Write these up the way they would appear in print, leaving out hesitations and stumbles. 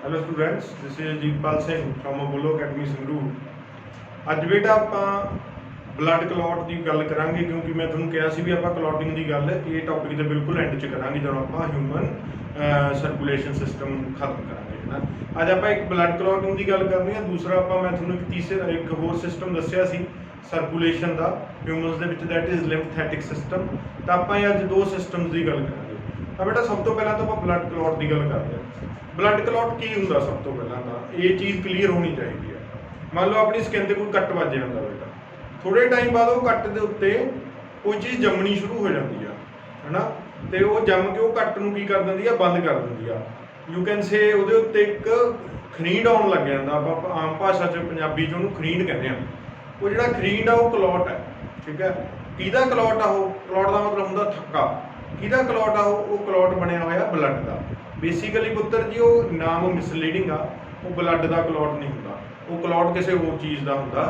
Hello students, this is Jeetpal Singh from Apollo Academy Sangrur. ਅੱਜ ਬੇਟਾ ਆਪਾਂ ਬਲੱਡ ਕਲੌਟ ਦੀ ਗੱਲ ਕਰਾਂਗੇ ਕਿਉਂਕਿ ਮੈਂ ਤੁਹਾਨੂੰ ਕਿਹਾ ਸੀ ਵੀ ਆਪਾਂ ਕਲੌਟਿੰਗ ਦੀ ਗੱਲ ਇਹ ਟੌਪਿਕ ਦੇ ਬਿਲਕੁਲ ਐਂਡ 'ਚ ਕਰਾਂਗੇ ਜਦੋਂ ਆਪਾਂ ਹਿਊਮਨ ਸਰਕੂਲੇਸ਼ਨ ਸਿਸਟਮ ਖਤਮ ਕਰਾਂਗੇ ਹੈ ਨਾ। ਅੱਜ ਆਪਾਂ ਇੱਕ ਬਲੱਡ ਕਲੌਟਿੰਗ ਦੀ ਗੱਲ ਕਰਨੀ ਹੈ। ਦੂਸਰਾ ਮੈਂ ਤੁਹਾਨੂੰ ਇੱਕ ਹੋਰ ਸਿਸਟਮ ਦੱਸਿਆ ਸੀ ਸਰਕੂਲੇਸ਼ਨ ਦਾ ਹਿਊਮਨਸ ਦੇ ਵਿੱਚ, ਦੈਟ ਇਜ਼ ਲਿੰਫੈਟਿਕ ਸਿਸਟਮ। ਤਾਂ ਆਪਾਂ ਅੱਜ ਦੋ ਸਿਸਟਮਸ ਦੀ ਗੱਲ ਕਰਾਂਗੇ। ਤਾਂ ਬੇਟਾ ਸਭ ਤੋਂ ਪਹਿਲਾਂ ਤਾਂ ਆਪਾਂ ਬਲੱਡ ਕਲੌਟ ਦੀ ਗੱਲ ਕਰਦੇ ਹਾਂ। ਬਲੱਡ ਕਲੌਟ ਕੀ ਹੁੰਦਾ? ਸਭ ਤੋਂ ਪਹਿਲਾਂ ਤਾਂ ਇਹ ਚੀਜ਼ ਕਲੀਅਰ ਹੋਣੀ ਚਾਹੀਦੀ ਹੈ। ਮੰਨ ਲਓ ਆਪਣੀ ਸਕਿਨ ਤੇ ਕੋਈ ਕੱਟ ਵੱਜ ਜਾਂਦਾ ਬੇਟਾ, ਥੋੜੇ ਟਾਈਮ ਬਾਅਦ ਉਹ ਕੱਟ ਦੇ ਉੱਤੇ ਕੋਈ ਚੀਜ਼ ਜੰਮਣੀ ਸ਼ੁਰੂ ਹੋ ਜਾਂਦੀ ਆ ਹੈਨਾ, ਤੇ ਉਹ ਜੰਮ ਕੇ ਉਹ ਕੱਟ ਨੂੰ ਕੀ ਕਰ ਦਿੰਦੀ ਆ, ਬੰਦ ਕਰ ਦਿੰਦੀ ਆ। ਯੂ ਕੈਨ ਸੇ ਉਹਦੇ ਉੱਤੇ ਇੱਕ ਖਰੀਂਡ ਆਉਣ ਲੱਗ ਜਾਂਦਾ। ਆਪਾਂ ਆਮ ਭਾਸ਼ਾ 'ਚ ਪੰਜਾਬੀ 'ਚ ਉਹਨੂੰ ਖਰੀਂਡ ਕਹਿੰਦੇ ਆ। ਉਹ ਜਿਹੜਾ ਖਰੀਂਡ ਆ ਉਹ ਕਲੌਟ ਹੈ, ਠੀਕ ਹੈ। ਕਿਹਦਾ ਕਲੌਟ ਆ? ਉਹ ਕਲੌਟ ਦਾ ਮਤਲਬ ਹੁੰਦਾ ਥੱਕਾ। ਕਿਹਦਾ ਕਲੌਟ ਆ? ਉਹ ਕਲੌਟ ਬਣਿਆ ਹੋਇਆ ਬਲੱਡ ਦਾ। ਬੇਸਿਕਲੀ ਪੁੱਤਰ ਜੀ ਉਹ ਨਾਮ ਮਿਸਲੀਡਿੰਗ ਆ, ਉਹ ਬਲੱਡ ਦਾ ਕਲੌਟ ਨਹੀਂ ਹੁੰਦਾ। ਉਹ ਕਲੌਟ ਕਿਸੇ ਹੋਰ ਚੀਜ਼ ਦਾ ਹੁੰਦਾ,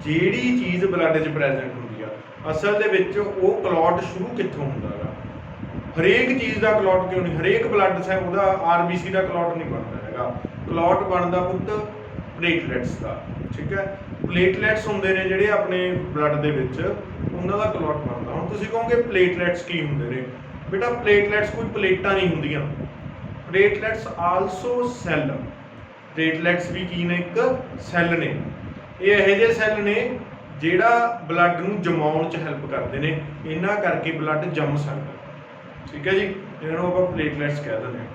ਜਿਹੜੀ ਚੀਜ਼ ਬਲੱਡ 'ਚ ਪ੍ਰੈਜ਼ੈਂਟ ਹੁੰਦੀ ਆ। ਅਸਲ ਦੇ ਵਿੱਚ ਉਹ ਕਲੌਟ ਸ਼ੁਰੂ ਕਿੱਥੋਂ ਹੁੰਦਾ ਗਾ? ਹਰੇਕ ਚੀਜ਼ ਦਾ ਕਲੌਟ ਕਿਉਂ ਨਹੀਂ? ਹਰੇਕ ਬਲੱਡ ਸੈੱਲ ਉਹਦਾ ਆਰਬੀਸੀ ਦਾ ਕਲੌਟ ਨਹੀਂ ਬਣਦਾ ਹੈਗਾ। ਕਲੌਟ ਬਣਦਾ ਪੁੱਤ ਪਲੇਟਲੈਟਸ ਦਾ, ਠੀਕ ਹੈ। ਪਲੇਟਲੈਟਸ ਹੁੰਦੇ ਨੇ ਜਿਹੜੇ ਆਪਣੇ ਬਲੱਡ ਦੇ ਵਿੱਚ, ਉਹਨਾਂ ਦਾ ਕਲੌਟ ਬਣਦਾ। ਹੁਣ ਤੁਸੀਂ ਕਹੋਗੇ ਪਲੇਟਲੈਟਸ ਕੀ ਹੁੰਦੇ ਨੇ? ਬੇਟਾ ਪਲੇਟਲੈਟਸ ਕੋਈ ਪਲੇਟਾਂ ਨਹੀਂ ਹੁੰਦੀਆਂ। Platelets also cell. ਪਲੇਟਲੈਟਸ ਵੀ ਕੀ ਨੇ? ਇੱਕ ਸੈੱਲ ਨੇ। ਇਹ ਇਹੋ ਜਿਹੇ ਸੈੱਲ ਨੇ ਜਿਹੜਾ ਬਲੱਡ ਨੂੰ ਜਮਾਉਣ 'ਚ ਹੈਲਪ ਕਰਦੇ ਨੇ। ਇਹਨਾਂ ਕਰਕੇ ਬਲੱਡ ਜੰਮ ਸਕਦਾ, ਠੀਕ ਹੈ ਜੀ। ਇਹਨਾਂ ਨੂੰ ਆਪਾਂ ਪਲੇਟਲੈਟਸ ਕਹਿ ਦਿੰਦੇ ਹਾਂ।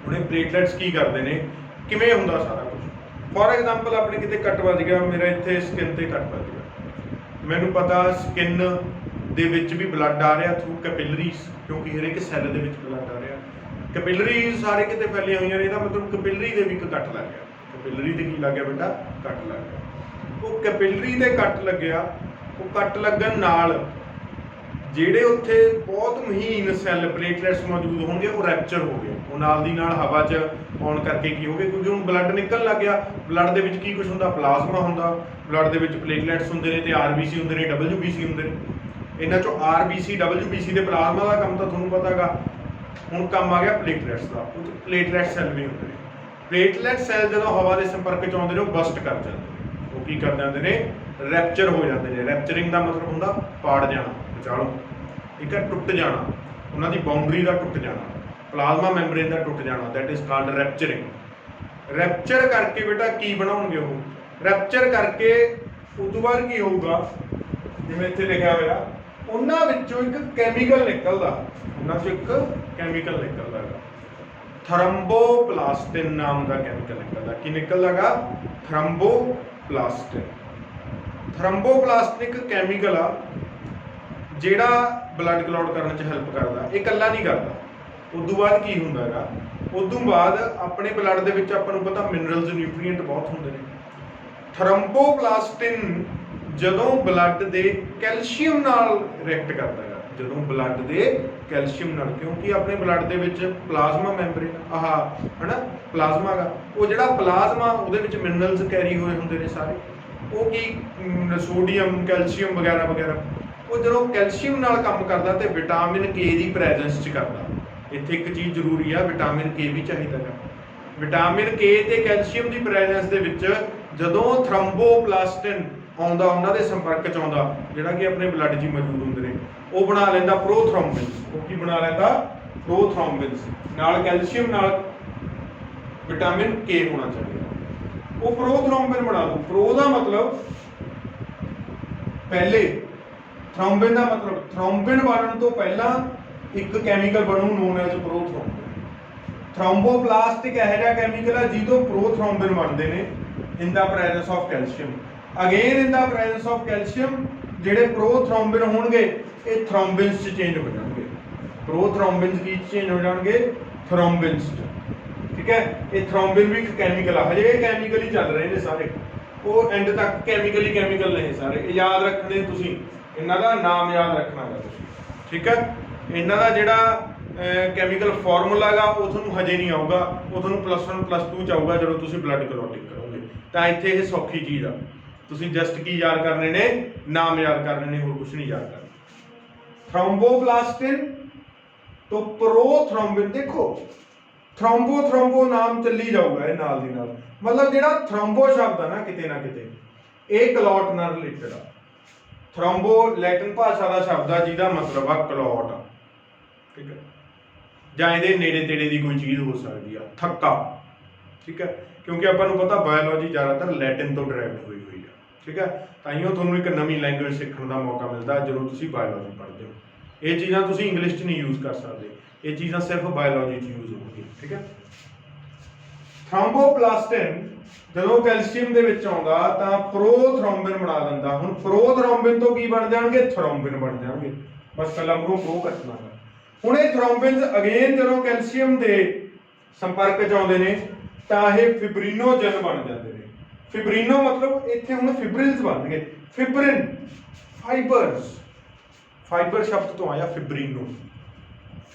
ਹੁਣ ਇਹ ਪਲੇਟਲੈਟਸ ਕੀ ਕਰਦੇ ਨੇ? ਕਿਵੇਂ ਹੁੰਦਾ ਸਾਰਾ ਕੁਝ? ਫੋਰ ਐਗਜ਼ਾਮਪਲ ਆਪਣੇ ਕਿਤੇ ਕੱਟ ਵੱਜ ਗਿਆ, ਮੇਰਾ ਇੱਥੇ ਸਕਿਨ ਤੇ ਕੱਟ ਵੱਜ ਗਿਆ, ਮੈਨੂੰ ਪਤਾ ਸਕਿਨ ਦੇ ਵਿੱਚ ਵੀ ਬਲੱਡ ਆ ਰਿਹਾ ਥਰੂ ਕੈਪਿਲਰੀਜ਼, ਕਿਉਂਕਿ ਹਰੇਕ ਸੈੱਲ ਦੇ ਵਿੱਚ ਬਲੱਡ ਆ ਰਿਹਾ। ਕੈਪਿਲਰੀਜ਼ ਸਾਰੇ ਕਿਤੇ ਫੈਲੀਆਂ ਹੋਈਆਂ ਨੇ, ਇਹਦਾ ਮਤਲਬ ਕੈਪਿਲਰੀ ਦੇ ਵੀ ਇੱਕ ਕੱਟ ਲੱਗ ਗਿਆ। ਕੈਪਿਲਰੀ ਤੇ ਕੀ ਲੱਗ ਗਿਆ ਬੇਟਾ? ਕੱਟ ਲੱਗ ਗਿਆ। ਉਹ ਕੈਪਿਲਰੀ ਤੇ ਕੱਟ ਲੱਗਿਆ, ਉਹ ਕੱਟ ਲੱਗਣ ਨਾਲ ਜਿਹੜੇ ਉੱਥੇ ਬਹੁਤ ਮਹੀਨ ਸੈੱਲ ਪਲੇਟਲੈਟਸ ਮੌਜੂਦ ਹੋਣਗੇ ਉਹ ਰੈਪਚਰ ਹੋ ਗਏ। ਉਹ ਨਾਲ ਦੀ ਨਾਲ ਹਵਾ 'ਚ ਆਉਣ ਕਰਕੇ ਕੀ ਹੋ ਗਏ? ਕਿਉਂਕਿ ਹੁਣ ਬਲੱਡ ਨਿਕਲਣ ਲੱਗ ਗਿਆ। ਬਲੱਡ ਦੇ ਵਿੱਚ ਕੀ ਕੁਝ ਹੁੰਦਾ? ਪਲਾਜ਼ਮਾ ਹੁੰਦਾ। ਬਲੱਡ ਦੇ ਵਿੱਚ ਪਲੇਟਲੈਟਸ ਹੁੰਦੇ ਨੇ ਤੇ ਆਰਬੀਸੀ ਹੁੰਦੇ ਨੇ, ਡਬਲਯੂਬੀਸੀ ਹੁੰਦੇ ਨੇ। ਇਹਨਾਂ 'ਚੋਂ ਆਰਬੀਸੀ, ਡਬਲਯੂਬੀਸੀ ਤੇ ਪਲਾਜ਼ਮਾ ਦਾ ਕੰਮ ਤਾਂ ਤੁਹਾਨੂੰ ਪਤਾ ਗਾ। ਹੁਣ ਕੰਮ ਆ ਗਿਆ ਪਲੇਟਲੈਟਸ ਦਾ। ਉਹ 'ਚ ਪਲੇਟਲੈਟ ਸੈੱਲ ਵੀ ਹੁੰਦੇ ਨੇ। ਪਲੇਟਲੈਟ ਸੈੱਲ ਜਦੋਂ ਹਵਾ ਦੇ ਸੰਪਰਕ 'ਚ ਆਉਂਦੇ ਨੇ ਉਹ ਬਸਟ ਕਰ ਜਾਂਦੇ ਨੇ। ਉਹ ਕੀ ਕਰ ਜਾਂਦੇ ਨੇ? ਰੈਪਚਰ ਹੋ ਜਾਂਦੇ ਨੇ। ਰੈਪਚਰਿੰਗ ਦਾ ਮਤਲਬ ਹੁੰਦਾ ਪਾੜ ਜਾਣਾ, ਵਿਚਾਲੋਂ, ਠੀਕ ਹੈ, ਟੁੱਟ ਜਾਣਾ। ਉਹਨਾਂ ਦੀ ਬਾਉਂਡਰੀ ਦਾ ਟੁੱਟ ਜਾਣਾ, ਪਲਾਜ਼ਮਾ ਮੈਂਬਰੇਨ ਦਾ ਟੁੱਟ ਜਾਣਾ, ਦੈਟ ਇਜ਼ ਕਾਲਡ ਰੈਪਚਰਿੰਗ। ਰੈਪਚਰ ਕਰਕੇ ਬੇਟਾ ਕੀ ਬਣਾਉਣਗੇ ਉਹ? ਰੈਪਚਰ ਕਰਕੇ ਉਸ ਤੋਂ ਬਾਅਦ ਕੀ ਹੋਊਗਾ? ਜਿਵੇਂ ਇੱਥੇ ਲਿਖਿਆ ਹੋਇਆ, ਉਹਨਾਂ ਵਿੱਚੋਂ ਇੱਕ ਕੈਮੀਕਲ ਨਿਕਲਦਾ। ਉਹਨਾਂ 'ਚੋਂ ਇੱਕ ਕੈਮੀਕਲ ਨਿਕਲਦਾ ਹੈਗਾ, ਥਰੰਬੋਪਲਾਸਟਿਨ ਨਾਮ ਦਾ ਕੈਮੀਕਲ ਨਿਕਲਦਾ। ਕੀ ਨਿਕਲਦਾ ਗਾ? ਥਰੰਬੋਪਲਾਸਟਿਨ। ਥਰੰਬੋਪਲਾਸਟਿਨ ਇੱਕ ਕੈਮੀਕਲ ਆ ਜਿਹੜਾ ਬਲੱਡ ਕਲੌਟ ਕਰਨ 'ਚ ਹੈਲਪ ਕਰਦਾ। ਇਹ ਇਕੱਲਾ ਨਹੀਂ ਕਰਦਾ। ਉਦੋਂ ਬਾਅਦ ਕੀ ਹੁੰਦਾ ਹੈਗਾ? ਉਦੋਂ ਬਾਅਦ ਆਪਣੇ ਬਲੱਡ ਦੇ ਵਿੱਚ ਆਪਾਂ ਨੂੰ ਪਤਾ ਮਿਨਰਲਸ, ਨਿਊਟਰੀਐਂਟ ਬਹੁਤ ਹੁੰਦੇ ਨੇ। ਥਰੰਬੋਪਲਾਸਟਿਨ ਜਦੋਂ ਬਲੱਡ ਦੇ ਕੈਲਸ਼ੀਅਮ ਨਾਲ ਰਿਐਕਟ ਕਰਦਾ ਹੈਗਾ, ਜਦੋਂ ਬਲੱਡ ਦੇ ਕੈਲਸ਼ੀਅਮ ਨਾਲ, ਕਿਉਂਕਿ ਆਪਣੇ ਬਲੱਡ ਦੇ ਵਿੱਚ ਪਲਾਜ਼ਮਾ ਮੈਂਬਰੇਨ ਹੈਨਾ, ਪਲਾਜ਼ਮਾ ਗਾ। ਉਹ ਜਿਹੜਾ ਪਲਾਜ਼ਮਾ ਉਹਦੇ ਵਿੱਚ ਮਿਨਰਲਸ ਕੈਰੀ ਹੋਏ ਹੁੰਦੇ ਨੇ ਸਾਰੇ। ਉਹ ਕੀ ਸੋਡੀਅਮ, ਕੈਲਸ਼ੀਅਮ ਵਗੈਰਾ ਵਗੈਰਾ, ਉਹ ਜਦੋਂ ਕੈਲਸ਼ੀਅਮ ਨਾਲ ਕੰਮ ਕਰਦਾ ਤੇ ਵਿਟਾਮਿਨ ਕੇ ਦੀ ਪ੍ਰੈਜ਼ੈਂਸ 'ਚ ਕਰਦਾ। ਇੱਥੇ ਇੱਕ ਚੀਜ਼ ਜ਼ਰੂਰੀ ਆ, ਵਿਟਾਮਿਨ ਕੇ ਵੀ ਚਾਹੀਦਾ ਗਾ। ਵਿਟਾਮਿਨ ਕੇ ਤੇ ਕੈਲਸ਼ੀਅਮ ਦੀ ਪ੍ਰੈਜ਼ੈਂਸ ਦੇ ਵਿੱਚ ਜਦੋਂ ਥਰੰਬੋਪਲਾਸਟਿਨ ਆਉਂਦਾ, ਉਹਨਾਂ ਦੇ ਸੰਪਰਕ 'ਚ ਆਉਂਦਾ, ਜਿਹੜਾ ਕਿ ਆਪਣੇ ਬਲੱਡ 'ਚ ਮੌਜੂਦ ਹੁੰਦੇ ਨੇ, ਉਹ ਬਣਾ ਲੈਂਦਾ ਪ੍ਰੋਥਰੋਮਬਿਨਸ। ਉਹ ਕੀ ਬਣਾ ਲੈਂਦਾ? ਪ੍ਰੋਥਰੋਮਬਿਨਸ। ਨਾਲ ਕੈਲਸ਼ੀਅਮ ਨਾਲ ਵਿਟਾਮਿਨ ਕੇ ਹੋਣਾ ਚਾਹੀਦਾ। ਉਹ ਪ੍ਰੋਥਰੋਮਬਿਨ ਬਣਾ ਦੂ। ਪ੍ਰੋ ਦਾ ਮਤਲਬ ਪਹਿਲੇ, ਥਰੋਮਬਿਨ ਦਾ ਮਤਲਬ ਥਰੋਮਬਿਨ ਬਣਨ ਤੋਂ ਪਹਿਲਾਂ ਇੱਕ ਕੈਮੀਕਲ ਬਣੂ ਨੋਨ ਐਜ਼ ਪ੍ਰੋਥਰੋਮਬਿਨ। ਥਰੋਮਬੋਪਲਾਸਟ ਇੱਕ ਇਹੋ ਜਿਹਾ ਕੈਮੀਕਲ ਆ ਜਿਹਦੋਂ ਪ੍ਰੋਥਰੋਮਬਿਨ ਬਣਦੇ ਨੇ in the presence of calcium. Again in the presence of calcium ਜਿਹੜੇ ਪ੍ਰੋਥਰੋਮਬਿਨ ਹੋਣਗੇ ਇਹ ਥਰੋਮਬਿਨਸ 'ਚ ਚੇਂਜ ਹੋ ਜਾਣਗੇ। ਪ੍ਰੋਥਰੋਮਬਿਨਸ ਕੀ ਚੇਂਜ ਹੋ ਜਾਣਗੇ? ਥਰੋਮਬਿਨਸ 'ਚ, ਠੀਕ ਹੈ। ਇਹ ਥਰੋਮਬਿਨ ਵੀ ਇੱਕ ਕੈਮੀਕਲ ਆ। ਹਜੇ ਇਹ ਕੈਮੀਕਲ ਹੀ ਚੱਲ ਰਹੇ ਨੇ ਸਾਰੇ, ਉਹ ਐਂਡ ਤੱਕ ਕੈਮੀਕਲ ਹੀ ਕੈਮੀਕਲ ਨੇ ਸਾਰੇ। ਇਹ ਯਾਦ ਰੱਖਣੇ ਤੁਸੀਂ, ਇਹਨਾਂ ਦਾ ਨਾਮ ਯਾਦ ਰੱਖਣਾ ਗਾ ਤੁਸੀਂ, ਠੀਕ ਹੈ। ਇਹਨਾਂ ਦਾ ਜਿਹੜਾ ਕੈਮੀਕਲ ਫਾਰਮੂਲਾ ਗਾ ਉਹ ਤੁਹਾਨੂੰ ਹਜੇ ਨਹੀਂ ਆਊਗਾ, ਉਹ ਤੁਹਾਨੂੰ +1 +2 'ਚ ਆਊਗਾ ਜਦੋਂ ਤੁਸੀਂ ਬਲੱਡ ਕਲੌਟਿੰਗ ਕਰੋਗੇ। ਤਾਂ ਇੱਥੇ ਇਹ ਸੌਖੀ ਚੀਜ਼ ਆ। ਤੁਸੀਂ ਜਸਟ ਕੀ ਯਾਦ ਕਰਨੇ ਨੇ? ਨਾਮ ਯਾਦ ਕਰਨੇ ਨੇ, ਹੋਰ ਕੁਝ ਨਹੀਂ ਯਾਦ ਕਰਨਾ। ਥਰੋਮਬੋਪਲਾਸਟਿਨ ਤੋਂ ਪ੍ਰੋਥਰੋਮਬਿਨ। ਦੇਖੋ ਥ੍ਰੋੰਬੋ ਨਾਮ ਚੱਲੀ ਜਾਊਗਾ ਇਹ ਨਾਲ ਦੀ ਨਾਲ। ਮਤਲਬ ਜਿਹੜਾ ਥ੍ਰੋੰਬੋ ਸ਼ਬਦ ਆ ਨਾ ਕਿਤੇ ਇਹ ਕਲੌਟ ਨਾਲ ਰਿਲੇਟਡ ਆ। ਥ੍ਰੋੰਬੋ ਲੈਟਿਨ ਭਾਸ਼ਾ ਦਾ ਸ਼ਬਦ ਆ ਜਿਹਦਾ ਮਤਲਬ ਆ ਕਲੌਟ, ਠੀਕ ਹੈ, ਜਾਂ ਇਹਦੇ ਨੇੜੇ ਤੇੜੇ ਦੀ ਕੋਈ ਚੀਜ਼ ਹੋ ਸਕਦੀ ਆ, ਥੱਕਾ, ਠੀਕ ਹੈ, ਕਿਉਂਕਿ ਆਪਾਂ ਨੂੰ ਪਤਾ ਬਾਇਓਲੋਜੀ ਜ਼ਿਆਦਾਤਰ ਲੈਟਿਨ ਤੋਂ ਡਰਾਈਵਡ ਹੋਈ ਆ, ਠੀਕ ਹੈ। ਤਾਂਹੀਓ ਤੁਹਾਨੂੰ ਇੱਕ ਨਵੀਂ ਲੈਂਗੁਏਜ ਸਿੱਖਣ ਦਾ ਮੌਕਾ ਮਿਲਦਾ ਜਦੋਂ ਤੁਸੀਂ ਬਾਇਓਲੋਜੀ ਪੜ੍ਹਦੇ ਹੋ। ਇਹ ਚੀਜ਼ਾਂ ਤੁਸੀਂ ਇੰਗਲਿਸ਼ 'ਚ ਨਹੀਂ ਯੂਜ਼ ਕਰ ਸਕਦੇ, ਇਹ ਚੀਜ਼ਾਂ ਸਿਰਫ ਬਾਇਓਲੋਜੀ 'ਚ ਯੂਜ਼ ਹੋਣਗੀਆਂ, ਠੀਕ ਹੈ। ਥ੍ਰੋੰਬੋਪਲਾਸਟਿਨ ਜਦੋਂ ਕੈਲਸ਼ੀਅਮ ਦੇ ਵਿੱਚ ਆਉਂਦਾ ਤਾਂ ਪ੍ਰੋਥ੍ਰੋੰਬਿਨ ਬਣਾ ਦਿੰਦਾ। ਹੁਣ ਪ੍ਰੋਥ੍ਰੋੰਬਿਨ ਤੋਂ ਕੀ ਬਣ ਜਾਣਗੇ? ਥ੍ਰੋੰਬਿਨ ਬਣ ਜਾਣਗੇ। ਬਸ ਕੱਲਾ ਪ੍ਰੋ ਕੱਟਣਾ ਹੈ। ਹੁਣ ਇਹ ਥ੍ਰੋੰਬਿਨਸ ਅਗੇਨ ਜਦੋਂ ਕੈਲਸ਼ੀਅਮ ਦੇ ਸੰਪਰਕ 'ਚ ਆਉਂਦੇ ਨੇ ਤਾਂ ਇਹ ਫਿਬਰੀਨੋਜਨ ਬਣ ਜਾਂਦੇ ਨੇ। ਫਿਬਰੀਨੋ ਮਤਲਬ ਇੱਥੇ ਹੁਣ ਫਿਬਰਿਲਸ ਬਣਨਗੇ। ਫਿਬਰਿਨ ਫਾਈਬਰਸ, ਫਾਈਬਰ ਸ਼ਬਦ ਤੋਂ ਆਇਆ ਫਿਬਰੀਨੋ।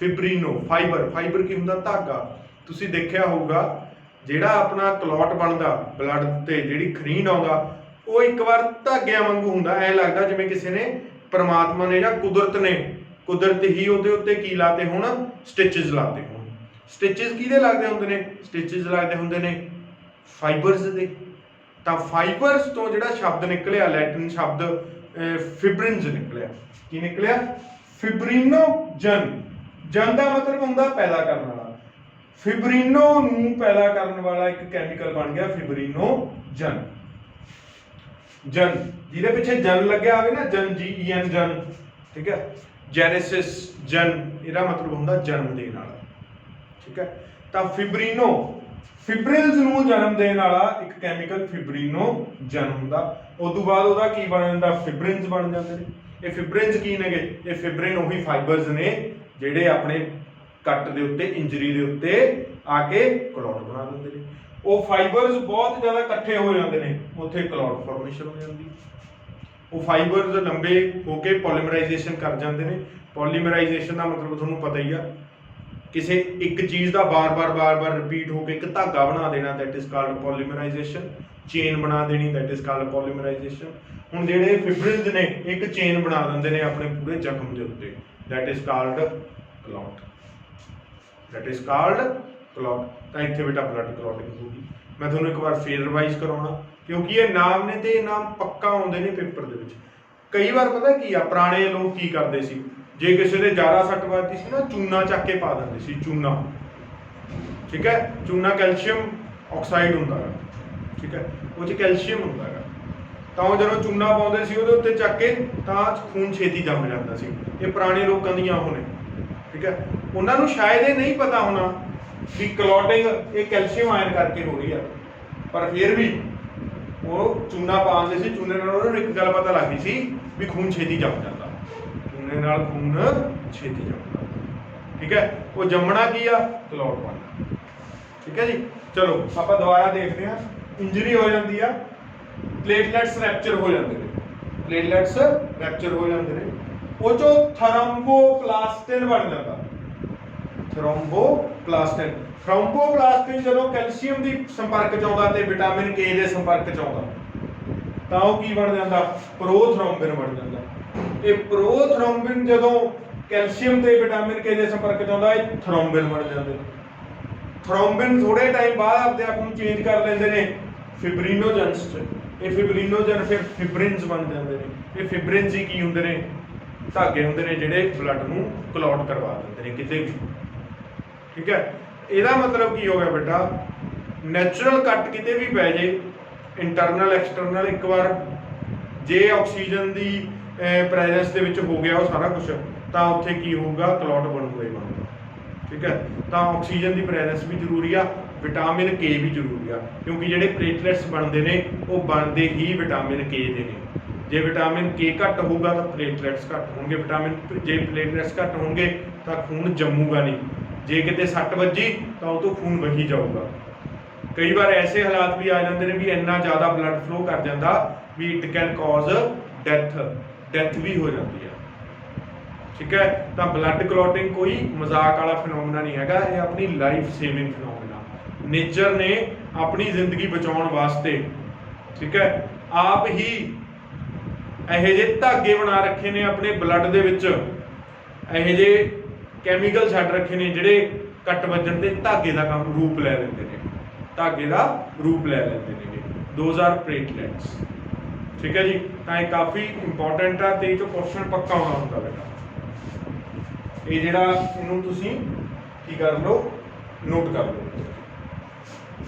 ਫਾਈਬਰ ਕੀ ਹੁੰਦਾ? ਧਾਗਾ। ਤੁਸੀਂ ਦੇਖਿਆ ਹੋਊਗਾ ਜਿਹੜਾ ਆਪਣਾ ਕਲੌਟ ਬਣਦਾ ਬਲੱਡ ਤੇ, ਜਿਹੜੀ ਖਰੀਨ ਆਉਂਦਾ, ਉਹ ਇੱਕ ਵਾਰ ਧਾਗਿਆਂ ਵਾਂਗੂ ਹੁੰਦਾ। ਐ ਲੱਗਦਾ ਜਿਵੇਂ ਕਿਸੇ ਨੇ, ਪਰਮਾਤਮਾ ਨੇ ਜਾਂ ਕੁਦਰਤ ਹੀ ਉਹਦੇ ਉੱਤੇ ਕੀ ਲਾਤੇ ਹੁਣ? ਸਟਿਚਸ ਲਾਤੇ ਹੁਣ। ਸਟਿਚਸ ਕਿਹਦੇ ਲੱਗਦੇ ਹੁੰਦੇ ਨੇ? ਸਟਿਚਸ ਲੱਗਦੇ ਹੁੰਦੇ ਨੇ ਫਾਈਬਰਸ ਦੇ। ਤਾਂ ਫਾਈਬਰਸ ਤੋਂ ਜਿਹੜਾ ਸ਼ਬਦ ਨਿਕਲਿਆ, ਲੈਟਿਨ ਸ਼ਬਦ ਫਿਬਰਿਨਸ ਨਿਕਲਿਆ। ਕੀ ਨਿਕਲਿਆ? ਫਿਬਰੀਨੋਜਨ। ਜਨ ਦਾ ਮਤਲਬ ਹੁੰਦਾ ਪੈਦਾ ਕਰਨ ਵਾਲਾ। ਫਿਬਰੀਨੋ ਨੂੰ ਪੈਦਾ ਕਰਨ ਵਾਲਾ ਇੱਕ ਕੈਮੀਕਲ ਬਣ ਗਿਆ ਫਿਬਰੀਨੋਜਨ। ਜਨ ਜਿਹਦੇ ਪਿੱਛੇ ਜਨ ਲੱਗਿਆ ਹੋਵੇ ਨਾ, ਜਨ, GEN, ਜਨ, ਠੀਕ ਹੈ। ਜੈਨੇਸਿਸ, ਜਨ, ਇਹਦਾ ਮਤਲਬ ਹੁੰਦਾ ਜਨਮ ਦੇਣ ਵਾਲਾ, ਠੀਕ ਹੈ। ਤਾਂ ਫਿਬਰਿਲਸ ਨੂੰ ਜਨਮ ਦੇਣ ਵਾਲਾ ਇੱਕ ਕੈਮੀਕਲ ਫਿਬਰੀਨੋਜਨ ਹੁੰਦਾ। ਉਸ ਤੋਂ ਬਾਅਦ ਉਹਦਾ ਕੀ ਬਣ ਜਾਂਦਾ? ਫਿਬਰਿਨਸ ਬਣ ਜਾਂਦੇ ਨੇ। ਇਹ ਫਿਬਰਿਨਸ ਕੀ ਨੇਗੇ? ਇਹ ਫਿਬਰਿਨ ਉਹੀ ਫਾਈਬਰਸ ਨੇ ਜਿਹੜੇ ਆਪਣੇ ਕੱਟ ਦੇ ਉੱਤੇ, ਇੰਜਰੀ ਦੇ ਉੱਤੇ ਆ ਕੇ ਕਲੌਟ ਬਣਾ ਦਿੰਦੇ ਨੇ। ਉਹ ਫਾਈਬਰਸ ਬਹੁਤ ਜ਼ਿਆਦਾ ਇਕੱਠੇ ਹੋ ਜਾਂਦੇ ਨੇ, ਉੱਥੇ ਕਲੌਟ ਫਾਰਮੇਸ਼ਨ ਹੋ ਜਾਂਦੀ। ਉਹ ਫਾਈਬਰਸ ਲੰਬੇ ਹੋ ਕੇ ਪੋਲੀਮਰਾਈਜੇਸ਼ਨ ਕਰ ਜਾਂਦੇ ਨੇ। ਪੋਲੀਮਰਾਈਜੇਸ਼ਨ ਦਾ ਮਤਲਬ ਤੁਹਾਨੂੰ ਪਤਾ ਹੀ ਆ, ਕਿਸੇ ਇੱਕ ਚੀਜ਼ ਦਾ ਬਾਰ-ਬਾਰ ਰਿਪੀਟ ਹੋ ਕੇ ਇੱਕ ਧਾਗਾ ਬਣਾ ਦੇਣਾ, ਦੈਟ ਇਜ਼ ਕਾਲਡ ਪੋਲੀਮਰਾਈਜੇਸ਼ਨ। ਚੇਨ ਬਣਾ ਦੇਣੀ, ਦੈਟ ਇਜ਼ ਕਾਲਡ ਪੋਲੀਮਰਾਈਜੇਸ਼ਨ। ਹੁਣ ਜਿਹੜੇ ਫਿਬਰਿਲਸ ਨੇ ਇੱਕ ਚੇਨ ਬਣਾ ਦਿੰਦੇ ਨੇ ਆਪਣੇ ਪੂਰੇ ਜ਼ਖਮ ਦੇ ਉੱਤੇ, ਦੈਟ ਇਜ਼ ਕਾਲਡ ਕਲੌਟ। ਤਾਂ ਇੱਥੇ ਬੇਟਾ ਬਲੱਡ ਕਲੌਟਿੰਗ ਹੋਊਗੀ। ਮੈਂ ਤੁਹਾਨੂੰ ਇੱਕ ਵਾਰ ਫੇਰ ਰਿਵਾਈਜ਼ ਕਰਾਉਣਾ, ਕਿਉਂਕਿ ਇਹ ਨਾਮ ਨੇ ਤੇ ਇਹ ਨਾਮ ਪੱਕਾ ਆਉਂਦੇ ਨੇ ਪੇਪਰ ਦੇ ਵਿੱਚ। ਕਈ ਵਾਰ ਪਤਾ ਕੀ ਆ, ਪੁਰਾਣੇ ਲੋਕ ਕੀ ਕਰਦੇ ਸੀ, ਜੇ ਕਿਸੇ ਦੇ ਜ਼ਿਆਦਾ ਸੱਟ ਵੱਜਦੀ ਸੀ ਨਾ, ਚੂਨਾ ਚੱਕ ਕੇ ਪਾ ਦਿੰਦੇ ਸੀ। ਚੂਨਾ, ਠੀਕ ਹੈ। ਚੂਨਾ ਕੈਲਸ਼ੀਅਮ ਆਕਸਾਈਡ ਹੁੰਦਾ ਹੈ, ਠੀਕ ਹੈ, ਉਹ 'ਚ ਕੈਲਸ਼ੀਅਮ ਹੁੰਦਾ ਹੈ। ਤਾਂ ਉਹ ਜਦੋਂ ਚੂਨਾ ਪਾਉਂਦੇ ਸੀ ਉਹਦੇ ਉੱਤੇ ਚੱਕ ਕੇ, ਤਾਂ ਖੂਨ ਛੇਤੀ ਜੰਮ ਜਾਂਦਾ ਸੀ। ਇਹ ਪੁਰਾਣੇ ਲੋਕਾਂ ਦੀਆਂ ਉਹ ਨੇ, ਠੀਕ ਹੈ। ਉਹਨਾਂ ਨੂੰ ਸ਼ਾਇਦ ਇਹ ਨਹੀਂ ਪਤਾ ਹੋਣਾ ਵੀ ਕਲੌਟਿੰਗ ਇਹ ਕੈਲਸ਼ੀਅਮ ਆਇਨ ਕਰਕੇ ਹੋ ਰਹੀ ਆ, ਪਰ ਫਿਰ ਵੀ ਉਹ ਚੂਨਾ ਪਾਉਂਦੇ ਸੀ। ਚੂਨੇ ਨਾਲ ਉਹਨਾਂ ਨੂੰ ਇੱਕ ਗੱਲ ਪਤਾ ਲੱਗਦੀ ਸੀ ਵੀ ਖੂਨ ਛੇਤੀ ਜੰਮ ਜਾਂਦਾ, ਚੂਨੇ ਨਾਲ ਖੂਨ ਛੇਤੀ ਜੰਮਦਾ, ਠੀਕ ਹੈ। ਉਹ ਜੰਮਣਾ ਕੀ ਆ? ਕਲੌਟ ਬਣਨਾ, ਠੀਕ ਹੈ ਜੀ। ਚਲੋ ਆਪਾਂ ਦੁਬਾਰਾ ਦੇਖਦੇ ਹਾਂ। ਇੰਜਰੀ ਹੋ ਜਾਂਦੀ ਆ, ਪਲੇਟਲੈਟਸ ਰੈਪਚਰ ਹੋ ਜਾਂਦੇ ਨੇ, ਉਹ ਚੋਂ ਥ੍ਰੋੰਬੋਪਲਾਸਟਿਨ ਬਣ ਜਾਂਦਾ। ਥ੍ਰੋੰਬੋਪਲਾਸਟਿਨ ਜਦੋਂ ਕੈਲਸ਼ੀਅਮ ਦੀ ਸੰਪਰਕ 'ਚ ਆਉਂਦਾ ਤੇ ਵਿਟਾਮਿਨ K ਦੇ ਸੰਪਰਕ 'ਚ ਆਉਂਦਾ ਤਾਂ ਉਹ ਕੀ ਬਣ ਜਾਂਦਾ? ਪ੍ਰੋਥ੍ਰੋੰਬਿਨ ਬਣ ਜਾਂਦਾ। ਇਹ ਪ੍ਰੋਥ੍ਰੋੰਬਿਨ ਜਦੋਂ ਕੈਲਸ਼ੀਅਮ ਤੇ ਵਿਟਾਮਿਨ K ਦੇ ਸੰਪਰਕ 'ਚ ਆਉਂਦਾ, ਇਹ ਥ੍ਰੋੰਬਿਨ ਬਣ ਜਾਂਦੇ। ਥ੍ਰੋੰਬਿਨ ਥੋੜੇ ਟਾਈਮ ਬਾਅਦ ਆਪਣੇ ਆਪ ਨੂੰ ਚੇਂਜ ਕਰ ਲੈਂਦੇ ਨੇ ਫਿਬਰੀਨੋਜਨਸ 'ਚ। ਇਹ ਫਿਬਰੀਨੋਜਨ ਫਿਰ ਫਿਬਰਿਨਸ ਬਣ ਜਾਂਦੇ ਨੇ। ਇਹ ਫਿਬਰਿਨਸ ਹੀ ਕੀ ਹੁੰਦੇ ਨੇ? ਧਾਗੇ ਹੁੰਦੇ ਨੇ ਜਿਹੜੇ ਬਲੱਡ ਨੂੰ ਕਲੌਟ ਕਰਵਾ ਦਿੰਦੇ ਨੇ ਕਿਤੇ ਵੀ, ਠੀਕ ਹੈ। ਇਹਦਾ ਮਤਲਬ ਕੀ ਹੋ ਗਿਆ ਬੇਟਾ? ਨੈਚੁਰਲ ਕੱਟ ਕਿਤੇ ਵੀ ਪੈ ਜੇ, ਇੰਟਰਨਲ ਐਕਸਟਰਨਲ, ਇੱਕ ਵਾਰ ਜੇ ਆਕਸੀਜਨ ਦੀ ਪ੍ਰੈਜ਼ੈਂਸ ਦੇ ਵਿੱਚ ਹੋ ਗਿਆ ਉਹ ਸਾਰਾ ਕੁਝ, ਤਾਂ ਉੱਥੇ ਕੀ ਹੋਊਗਾ? ਕਲੌਟ ਬਣੂਗਾ ਹੀ ਬਣੂਗਾ, ਠੀਕ ਹੈ। ਤਾਂ ਆਕਸੀਜਨ ਦੀ ਪ੍ਰੈਜ਼ੈਂਸ ਵੀ ਜ਼ਰੂਰੀ ਆ, ਵਿਟਾਮਿਨ K ਵੀ ਜ਼ਰੂਰੀ ਆ, ਕਿਉਂਕਿ ਜਿਹੜੇ ਪਲੇਟਲੈਟਸ ਬਣਦੇ ਨੇ ਉਹ ਬਣਦੇ ਹੀ ਵਿਟਾਮਿਨ K ਦੇ ਨੇ। ਜੇ ਵਿਟਾਮਿਨ K ਘੱਟ ਹੋਊਗਾ ਤਾਂ ਪਲੇਟਲੈਟਸ ਘੱਟ ਹੋਣਗੇ। ਜੇ ਪਲੇਟਲੈਟਸ ਘੱਟ ਹੋਣਗੇ ਤਾਂ ਖੂਨ ਜੰਮੂਗਾ ਨਹੀਂ। ਜੇ ਕਿਤੇ ਸੱਟ ਵੱਜੀ ਤਾਂ ਉਹ ਤੋਂ ਖੂਨ ਵਹੀ ਜਾਊਗਾ। ਕਈ ਵਾਰ ਐਸੇ ਹਾਲਾਤ ਵੀ ਆ ਜਾਂਦੇ ਨੇ ਵੀ ਇੰਨਾ ਜ਼ਿਆਦਾ ਬਲੱਡ ਫਲੋ ਕਰ ਜਾਂਦਾ ਵੀ ਇਟ ਕੈਨ ਕਾਜ਼ ਡੈਥ ਵੀ ਹੋ ਜਾਂਦੀ ਹੈ, ਠੀਕ ਹੈ। ਤਾਂ ਬਲੱਡ ਕਲੌਟਿੰਗ ਕੋਈ ਮਜ਼ਾਕ ਵਾਲਾ ਫਿਨੋਮੀਨਾ ਨਹੀਂ ਹੈਗਾ, ਇਹ ਆਪਣੀ ਲਾਈਫ ਸੇਵਿੰਗ ਫਿਨੋਮੀਨਾ। ਨੇਚਰ ਨੇ ਆਪਣੀ ਜ਼ਿੰਦਗੀ ਬਚਾਉਣ ਵਾਸਤੇ, ਠੀਕ ਹੈ, ਆਪ ਹੀ ਇਹੋ ਜਿਹੇ ਧਾਗੇ ਬਣਾ ਰੱਖੇ ਨੇ ਆਪਣੇ ਬਲੱਡ ਦੇ ਵਿੱਚ, ਇਹੋ ਜਿਹੇ ਕੈਮੀਕਲ ਛੱਡ ਰੱਖੇ ਨੇ ਜਿਹੜੇ ਕੱਟ ਵੱਜਣ ਤੇ ਧਾਗੇ ਦਾ ਕੰਮ ਰੂਪ ਲੈ ਲੈਂਦੇ ਨੇ, ਧਾਗੇ ਦਾ ਰੂਪ ਲੈ ਲੈਂਦੇ ਨੇ। Those are platelets. ਠੀਕ ਹੈ ਜੀ, ਤਾਂ ਇਹ ਕਾਫੀ ਇੰਪੋਰਟੈਂਟ ਆ ਤੇ ਇਹ ਤੋਂ ਕੁਐਸਚਨ ਪੱਕਾ ਆਉਣਾ ਹੁੰਦਾ ਬੇਟਾ। ਇਹ ਜਿਹੜਾ ਇਹਨੂੰ ਤੁਸੀਂ ਕੀ ਕਰ ਲਓ, ਨੋਟ ਕਰ ਲਓ।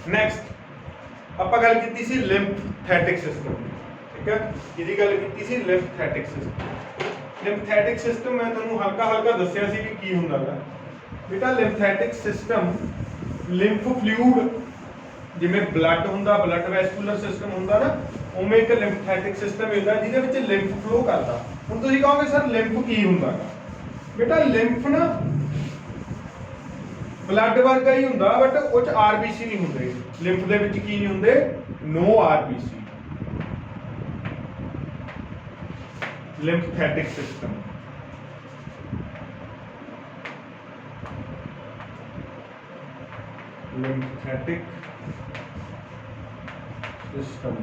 ਨੈਕਸਟ ਆਪਾਂ ਗੱਲ ਕੀਤੀ ਸੀ ਲਿੰਫੈਟਿਕ ਸਿਸਟਮ ਦੀ। ਠੀਕ ਹੈ, ਇਹਦੀ ਗੱਲ ਕੀਤੀ ਸੀ ਲਿੰਫੈਟਿਕ ਸਿਸਟਮ। ਲਿੰਫੈਟਿਕ ਸਿਸਟਮ ਮੈਂ ਤੁਹਾਨੂੰ ਹਲਕਾ ਦੱਸਿਆ ਸੀ ਕਿ ਕੀ ਹੁੰਦਾ ਹੈ ਬੇਟਾ। ਲਿੰਫੈਟਿਕ ਸਿਸਟਮ ਲਿੰਫ ਫਲੂਇਡ, ਜਿਵੇਂ ਬਲੱਡ ਹੁੰਦਾ, ਬਲੱਡ ਵੈਸਕੂਲਰ ਸਿਸਟਮ ਹੁੰਦਾ ਨਾ, ਉਵੇਂ ਇੱਕ ਲਿੰਫੈਟਿਕ ਸਿਸਟਮ ਹੁੰਦਾ ਜਿਹਦੇ ਵਿੱਚ ਲਿੰਫ ਫਲੋ ਕਰਦਾ। ਹੁਣ ਤੁਸੀਂ ਕਹੋਗੇ ਸਰ ਲਿੰਫ ਕੀ ਹੁੰਦਾ ਹੈ ਬੇਟਾ? ਲਿੰਫ ਨਾ ਬਲੱਡ ਵਰਗਾ ਹੀ ਹੁੰਦਾ, ਬਟ ਉਹ ਚ ਆਰਬੀਸੀ ਨਹੀਂ ਹੁੰਦੇ। ਲਿੰਫ ਦੇ ਵਿੱਚ ਕੀ ਨਹੀਂ ਹੁੰਦੇ? ਨੋ ਆਰਬੀਸੀ। ਲਿੰਫੈਟਿਕ ਸਿਸਟਮ ਲਿੰਫੈਟਿਕ ਸਿਸਟਮ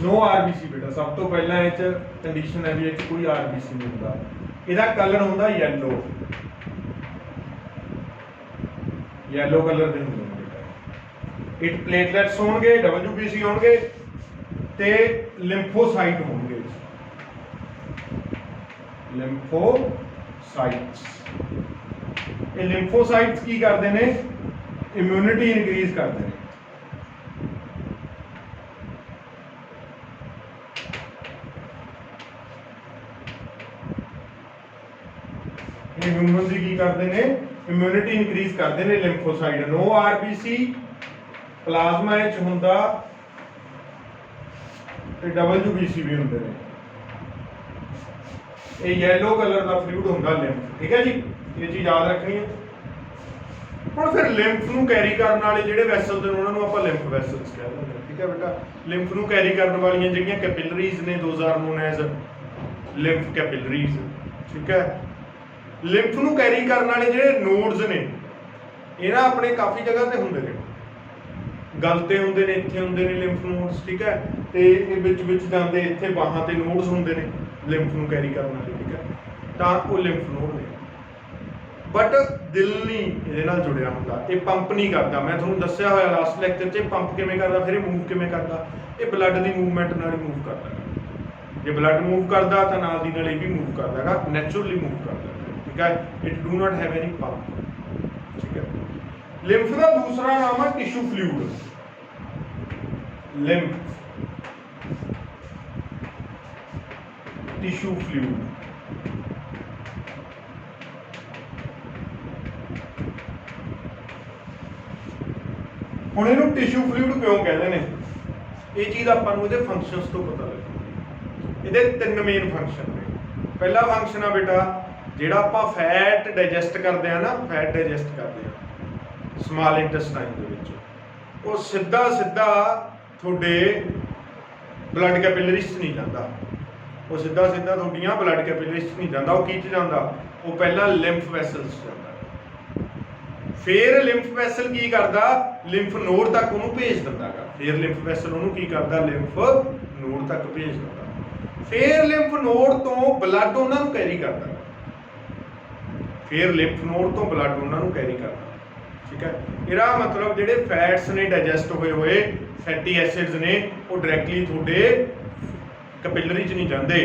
ਨੋ ਆਰਬੀਸੀ ਬੇਟਾ। ਸਭ ਤੋਂ ਪਹਿਲਾਂ ਇਹ ਚ ਕੰਡੀਸ਼ਨ ਹੈ ਵੀ ਇਹ ਚ ਕੋਈ ਆਰਬੀਸੀ ਨਹੀਂ ਹੁੰਦਾ। ਇਹਦਾ ਕਲਰ ਹੁੰਦਾ ਯੈਲੋ, ਯੈਲੋ ਕਲਰ ਦੇ ਹੁੰਦੇ ਨੇ ਬੇਟਾ। ਇਟ ਪਲੇਟਲੈਟਸ ਹੋਣਗੇ, WBC ਹੋਣਗੇ ਤੇ ਲਿੰਫੋਸਾਈਟ ਹੋਣਗੇ। ਲਿੰਫੋਸਾਈਟਸ, ਇਹ ਲਿੰਫੋਸਾਈਟਸ ਕੀ ਕਰਦੇ ਨੇ? ਇਮਿਊਨਿਟੀ ਇਨਕਰੀਜ਼ ਕਰਦੇ ਨੇ। ਇਮਿਊਨਿਟੀ ਕੀ ਕਰਦੇ ਨੇ? ਇਮਿਊਨਿਟੀ ਇਨਕਰੀਜ਼ ਕਰਦੇ ਨੇ ਲਿੰਫੋਸਾਈਟ। ਨੋ ਆਰਬੀਸੀ ਪਲਾਜ਼ਮਾ ਵਿੱਚ ਹੁੰਦਾ ਤੇ WBC ਵੀ ਹੁੰਦੇ ਨੇ। ਇਹ ਯੈਲੋ ਕਲਰ ਦਾ ਫਲੂਇਡ ਹੁੰਦਾ ਲਿੰਫ। ਠੀਕ ਹੈ ਜੀ, ਇਹ ਚੀਜ਼ ਯਾਦ ਰੱਖਣੀ ਹੈ। ਹੁਣ ਫਿਰ ਲਿੰਫ ਨੂੰ ਕੈਰੀ ਕਰਨ ਵਾਲੇ ਜਿਹੜੇ ਵੈਸਲਸ ਨੇ ਉਹਨਾਂ ਨੂੰ ਆਪਾਂ ਲਿੰਫ ਵੈਸਲਸ ਕਹਿੰਦੇ ਹਾਂ। ਠੀਕ ਹੈ ਬੇਟਾ, ਲਿੰਫ ਨੂੰ ਕੈਰੀ ਕਰਨ ਵਾਲੀਆਂ ਜਿਹੜੀਆਂ ਕੈਪਿਲਰੀਜ਼ ਨੇ, those are known as lymph capillaries. ਠੀਕ ਹੈ, ਲਿੰਫ ਨੂੰ ਕੈਰੀ ਕਰਨ ਵਾਲੇ ਜਿਹੜੇ ਨੋਡਸ ਨੇ ਇਹ ਨਾ ਆਪਣੇ ਕਾਫੀ ਜਗ੍ਹਾ ਤੇ ਹੁੰਦੇ ਨੇ। ਗਲ ਤੇ ਹੁੰਦੇ ਨੇ, ਇੱਥੇ ਹੁੰਦੇ ਨੇ ਲਿੰਫ ਨੋਡਸ। ਠੀਕ ਹੈ, ਤੇ ਇਹ ਵਿੱਚ ਜਾਂਦੇ ਇੱਥੇ ਬਾਹਾਂ ਤੇ ਨੋਡਸ ਹੁੰਦੇ ਨੇ ਲਿੰਫ ਨੂੰ ਕੈਰੀ ਕਰਨ ਵਾਲੇ। ਠੀਕ ਹੈ, ਤਾਂ ਉਹ ਲਿੰਫ ਨੋਡ ਨੇ, ਬਟ ਦਿਲ ਨਹੀਂ ਇਹਦੇ ਨਾਲ ਜੁੜਿਆ ਹੁੰਦਾ। ਇਹ ਪੰਪ ਨਹੀਂ ਕਰਦਾ। ਮੈਂ ਤੁਹਾਨੂੰ ਦੱਸਿਆ ਹੋਇਆ ਲਾਸਟ ਲੈਕਚਰ 'ਚ ਇਹ ਪੰਪ ਕਿਵੇਂ ਕਰਦਾ, ਫਿਰ ਇਹ ਮੂਵ ਕਿਵੇਂ ਕਰਦਾ। ਇਹ ਬਲੱਡ ਦੀ ਮੂਵਮੈਂਟ ਨਾਲ ਹੀ ਮੂਵ ਕਰਦਾ। ਜੇ ਬਲੱਡ ਮੂਵ ਕਰਦਾ ਤਾਂ ਨਾਲ ਦੀ ਨਾਲ ਇਹ ਵੀ ਮੂਵ ਕਰਦਾ ਹੈਗਾ, ਨੈਚੁਰਲੀ ਮੂਵ ਕਰਦਾ। ਠੀਕ ਹੈ, it do not have any pump. ਠੀਕ ਹੈ, ਲਿੰਫ ਦਾ ਦੂਸਰਾ ਨਾਮ ਹੈ tissue fluid. Lymph tissue fluid. ਹੁਣ ਇਹਨੂੰ ਟਿਸ਼ੂ ਫਲੂਇਡ ਕਿਉਂ ਕਹਿੰਦੇ ਨੇ? ਇਹ ਚੀਜ਼ ਆਪਾਂ ਨੂੰ ਇਹਦੇ ਫੰਕਸ਼ਨਸ ਤੋਂ ਪਤਾ ਲੱਗਦਾ। ਇਹਦੇ ਤਿੰਨ ਮੇਨ ਫੰਕਸ਼ਨ ਨੇ। ਪਹਿਲਾ ਫੰਕਸ਼ਨ ਆ ਬੇਟਾ, ਜਿਹੜਾ ਆਪਾਂ ਫੈਟ ਡਾਈਜੈਸਟ ਕਰਦੇ ਆ ਨਾ, ਫੈਟ ਡਾਈਜੈਸਟ ਕਰਦੇ ਆ ਸਮਾਲ ਇੰਟੈਸਟਾਈਨ ਦੇ ਵਿੱਚ, ਉਹ ਸਿੱਧਾ ਤੁਹਾਡੇ ਬਲੱਡ ਕੈਪਿਲਰੀਜ਼ 'ਚ ਨਹੀਂ ਜਾਂਦਾ। ਉਹ ਸਿੱਧਾ ਤੁਹਾਡੀਆਂ ਬਲੱਡ ਕੈਪਿਲਰੀਜ਼ 'ਚ ਨਹੀਂ ਜਾਂਦਾ। ਉਹ ਕੀ 'ਚ ਜਾਂਦਾ? ਉਹ ਪਹਿਲਾਂ ਲਿੰਫ ਵੈਸਲਸ 'ਚ ਜਾਂਦਾ। ਫਿਰ ਲਿੰਫ ਵੈਸਲ ਕੀ ਕਰਦਾ? ਲਿੰਫ ਨੋਡ ਤੱਕ ਉਹਨੂੰ ਭੇਜ ਦਿੰਦਾ ਗਾ। ਫਿਰ ਲਿੰਫ ਵੈਸਲ ਉਹਨੂੰ ਕੀ ਕਰਦਾ? ਲਿੰਫ ਨੋਡ ਤੱਕ ਭੇਜ ਦਿੰਦਾ। ਫਿਰ ਲਿੰਫ ਨੋਡ ਤੋਂ ਬਲੱਡ ਉਹਨਾਂ ਨੂੰ ਕੈਰੀ ਕਰਦਾ। ਫਿਰ ਲਿੰਫ ਨੋਡ ਤੋਂ ਬਲੱਡ ਉਹਨਾਂ ਨੂੰ ਕੈਰੀ ਕਰਦਾ। ਠੀਕ ਹੈ, ਇਹਦਾ ਮਤਲਬ ਜਿਹੜੇ ਫੈਟਸ ਨੇ ਡਾਈਜੈਸਟ ਹੋਏ ਫੈਟੀ ਐਸਿਡਸ ਨੇ, ਉਹ ਡਾਇਰੈਕਟਲੀ ਤੁਹਾਡੇ ਕੈਪਿਲਰੀ 'ਚ ਨਹੀਂ ਜਾਂਦੇ।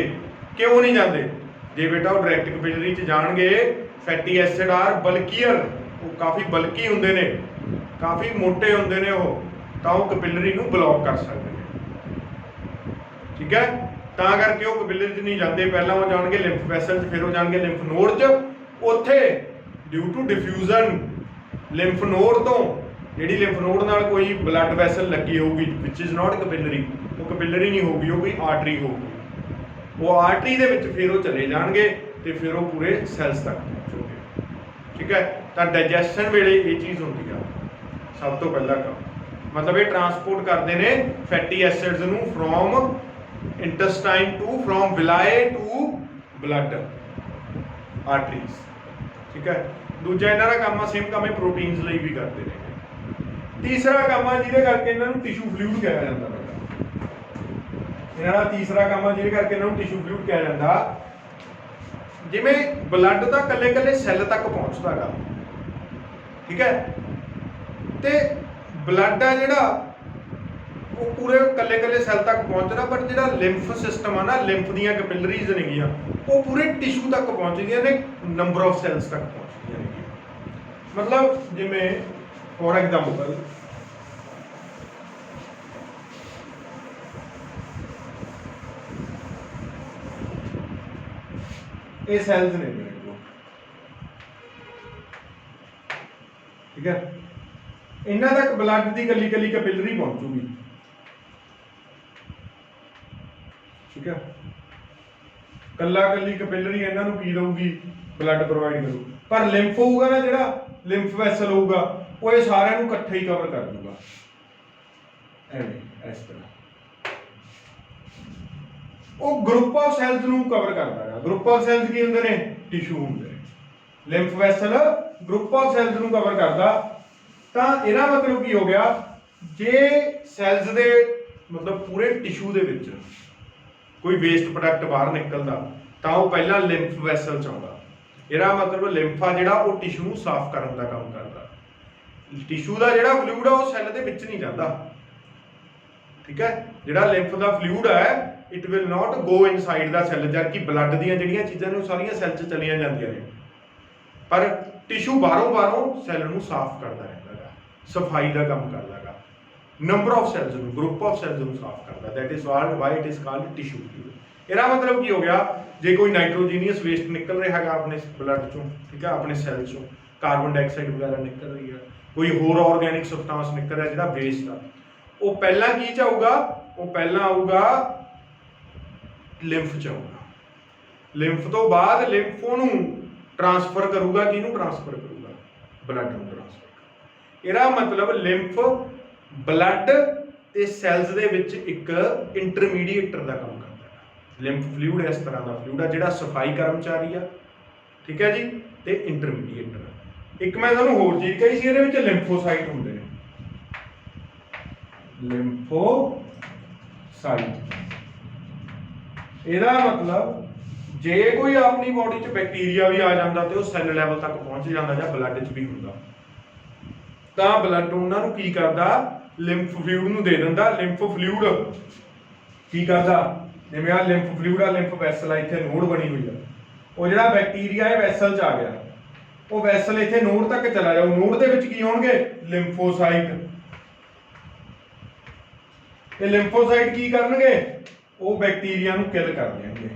ਕਿਉਂ ਨਹੀਂ ਜਾਂਦੇ? ਜੇ ਬੇਟਾ ਉਹ ਡਾਇਰੈਕਟ ਕੈਪਿਲਰੀ 'ਚ ਜਾਣਗੇ, ਫੈਟੀ ਐਸਿਡ ਆਰ ਬਲਕੀਅਰ, ਉਹ ਕਾਫੀ ਬਲਕੀ ਹੁੰਦੇ ਨੇ, ਕਾਫੀ ਮੋਟੇ ਹੁੰਦੇ ਨੇ, ਉਹ ਤਾਂ ਉਹ ਕੈਪਿਲਰੀ ਨੂੰ ਬਲੌਕ ਕਰ ਸਕਦੇ ਨੇ। ਠੀਕ ਹੈ, ਤਾਂ ਕਰਕੇ ਉਹ ਕੈਪਿਲਰੀ 'ਚ ਨਹੀਂ ਜਾਂਦੇ। ਪਹਿਲਾਂ ਉਹ ਜਾਣਗੇ ਲਿੰਫ ਵੈਸਲ 'ਚ, ਫਿਰ ਉਹ ਜਾਣਗੇ ਲਿੰਫ ਨੋਡ 'ਚ। ਉੱਥੇ due to diffusion lymph node ਤੋਂ, ਜਿਹੜੀ ਲਿੰਫ ਨੋਡ ਨਾਲ ਕੋਈ ਬਲੱਡ ਵੈਸਲ ਲੱਗੀ ਹੋਊਗੀ ਵਿਚ ਇਜ਼ ਨਾਟ ਕੈਪਿਲਰੀ, ਉਹ ਕੈਪਿਲਰੀ ਨਹੀਂ ਹੋਊਗੀ, ਉਹ ਕੋਈ ਆਰਟਰੀ ਹੋਊਗੀ। ਉਹ ਆਰਟਰੀ ਦੇ ਵਿੱਚ ਫਿਰ ਉਹ ਚਲੇ ਜਾਣਗੇ ਤੇ ਫਿਰ ਉਹ ਪੂਰੇ ਸੈਲਸ ਤੱਕ ਪਹੁੰਚਣਗੇ। ਠੀਕ ਹੈ, ਤਾਂ ਡਾਈਜੈਸ਼ਨ ਵੇਲੇ ਇਹ ਚੀਜ਼ ਹੁੰਦੀ ਆ ਸਭ ਤੋਂ ਪਹਿਲਾ ਕੰਮ। ਮਤਲਬ ਇਹ ਟਰਾਂਸਪੋਰਟ ਕਰਦੇ ਨੇ ਫੈਟੀ ਐਸਿਡਸ ਨੂੰ from intestine to, from villi to blood arteries. ਠੀਕ ਹੈ, ਦੂਜਾ ਇਹਨਾਂ ਦਾ ਕੰਮ ਆ, ਸੇਮ ਕੰਮ ਇਹ ਪ੍ਰੋਟੀਨਸ ਲਈ ਵੀ ਕਰਦੇ ਨੇ। ਤੀਸਰਾ ਕੰਮ ਆ ਜਿਹਦੇ ਕਰਕੇ ਇਹਨਾਂ ਨੂੰ ਟਿਸ਼ੂ ਫਲੂਇਡ ਕਿਹਾ ਜਾਂਦਾ। ਇਹਨਾਂ ਦਾ ਤੀਸਰਾ ਕੰਮ ਆ ਜਿਹਦੇ ਕਰਕੇ ਇਹਨਾਂ ਨੂੰ ਟਿਸ਼ੂ ਫਲੂਇਡ ਕਿਹਾ ਜਾਂਦਾ। ਜਿਵੇਂ ਬਲੱਡ ਤਾਂ ਕੱਲੇ ਸੈੱਲ ਤੱਕ ਪਹੁੰਚਦਾ ਗਾ, ठीक है। तो ब्लड है जिहड़ा वो पूरे कल्ले कल्ले सैल तक पहुँचना, बट जिहड़ा लिम्फ सिस्टम है ना, लिम्फ दीयां कैपिलरीज नेगियां वो पूरे टिशू तक पहुँचदियां ने, नंबर ऑफ सैल्स तक पहुँचदियां ने। मतलब जिवें फॉर एग्जाम्पल ये सैल्स ने मेरे को, ठीक है, इन्हां तक ब्लड की कली कली कैपिलरी पहुंचूगी, ठीक है। कला कली कैपिलरी इन्हां नूं की देगी, ब्लड प्रोवाइड करू, पर लिम्फ होगा ना, जिहड़ा लिम्फ वैसल होगा वो ये सारिਆਂ ਨੂੰ इकट्ठे ही कवर कर दूगा, एवें इस तरह वो ग्रुप ऑफ सैल्स ਨੂੰ कवर करता है। ग्रुप ऑफ सैल्स की होंगे ने, टिशू होंगे ने। Lymph vessel group of cells ਨੂੰ कवर करता, तो इहदा मतलब की हो गया, जे सैल्स दे मतलब पूरे टिशू दे विच कोई वेस्ट प्रोडक्ट बाहर निकलदा तो वह पहला लिम्फ वैसल च आउंदा। इहदा मतलब लिम्फा जिहड़ा वो टिशू ਨੂੰ साफ करन दा काम करदा। टिशू का जिहड़ा फ्लूइड है वो सैल दे विच नहीं जांदा, ठीक है। जिहड़ा लिम्फ का फ्लूइड है it will not go inside the cell, जबकि ब्लड दीयां जिहड़ियां चीज़ां ने सारियां सैल च चलियां जांदियां ने, पर टिशू बाहरों सैल नूं साफ करदा रहिंदा है, सफाई का काम करदा है, नंबर ऑफ सैल्स नूं, ग्रुप ऑफ सैल्स नूं साफ करदा। That is why it is called tissue fluid. इहदा मतलब की हो गया, जे कोई नाइट्रोजीनियस वेस्ट निकल रहा है अपने ब्लड चों, ठीक है, अपने सैल चों कार्बन डाइऑक्साइड वगैरह निकल रही है, कोई होर ऑर्गैनिक सबसटेंस निकल रहा जिहड़ा वेस्ट आ, वो पहला की च आऊगा, वो पहला आऊगा लिम्फ च आऊगा। लिम्फ तो बाद लिम्फो नूं ट्रांसफर करूगा, किहनूं ट्रांसफर करूगा, ब्लड नूं ट्रांसफर। इहदा मतलब लिम्फ ब्लड ते सैल्स दे विच एक इंटरमीडिएटर का काम करता है। लिम्फ फ्लूइड इस तरह का फ्लूइड है जिहड़ा सफाई कर्मचारी आ, ठीक है जी, ते इंटरमीडिएटर। एक मैं तुहानूं होर चीज़ कही सी, इहदे विच लिम्फोसाइट हुंदे ने, लिम्फोसाइट। ਇਹਦਾ मतलब जे कोई अपनी बॉडी च बैक्टीरिया भी आ जाता तो सैल लैवल तक पहुंच जाता, या ब्लड च भी होंदा, तो ब्लड उन्होंने की करता, लिम्फ फ्लूइड नूं दे दिंदा। लिम्फ फ्लूइड की करता, जिवें आ लिम्फ फ्लूइड आ, लिम्फ वैसल इत्थे नोड बनी हुई है, वो जिहड़ा बैक्टीरिया है वैसल च आ गया, वो वैसल इत्थे नोड तक चला जाऊ, नोड दे विच की होणगे, लिम्फोसाइट। ये लिम्फोसाइट की करनगे, वो बैक्टीरिया नूं किल कर देंगे,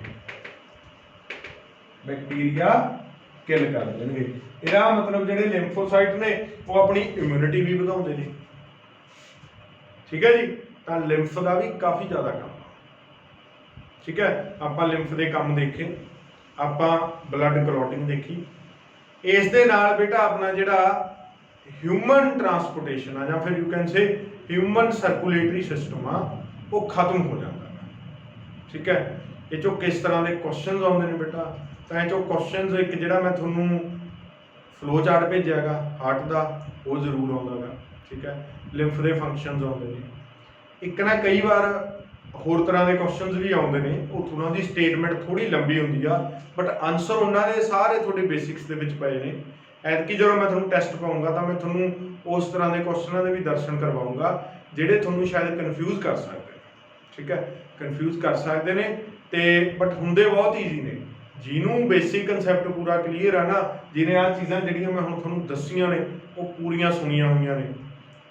बैक्टीरिया किल कर देंगे। इहदा मतलब जिहड़े लिम्फोसाइट ने वो अपनी इम्यूनिटी भी वधाउंदे ने, ठीक है जी। तो लिम्फ का भी काफ़ी ज़्यादा काम, ठीक है। आपां लिम्फ के काम देखे, आपां ब्लड क्लॉटिंग देखी, इस दे नाल बेटा अपना जिहड़ा ह्यूमन ट्रांसपोर्टेशन आ, या फिर you can say human circulatory system आ, वो खत्म हो जाता, ठीक है। ये चो किस तरह के क्वेश्चन आते हैं बेटा, तो ये चो क्वेश्चन एक जिहड़ा मैं थोनों फ्लो चार्ट भेजिएगा हार्ट का, वो जरूर आता, ठीक है। लिम्फ के फंक्शनस आते हैं, एक ना कई बार होर तरह के क्वेश्चन भी आते हैं, उन्होंने स्टेटमेंट थोड़ी लंबी होंगी आ, बट आंसर उन्होंने सारे थोड़े बेसिक्स के पे ने। ऐतकी जो मैं थोड़ा टेस्ट पाऊँगा तो मैं थोड़ा उस तरह के क्वेश्चनों के भी दर्शन करवाऊँगा जिहड़े थोनों शायद कन्फ्यूज़ कर सकते हैं, ठीक है, कन्फ्यूज़ कर सकते हैं, तो बट होंदे बहुत ईजी ने। जिन्होंने बेसिक कंसैप्ट पूरा क्लीयर है ना, जिन्हें आ चीज़ां जिहड़ियां मैं हुण तुहानूं दस्सियां ने वो पूरियां सुनिया हुई ने,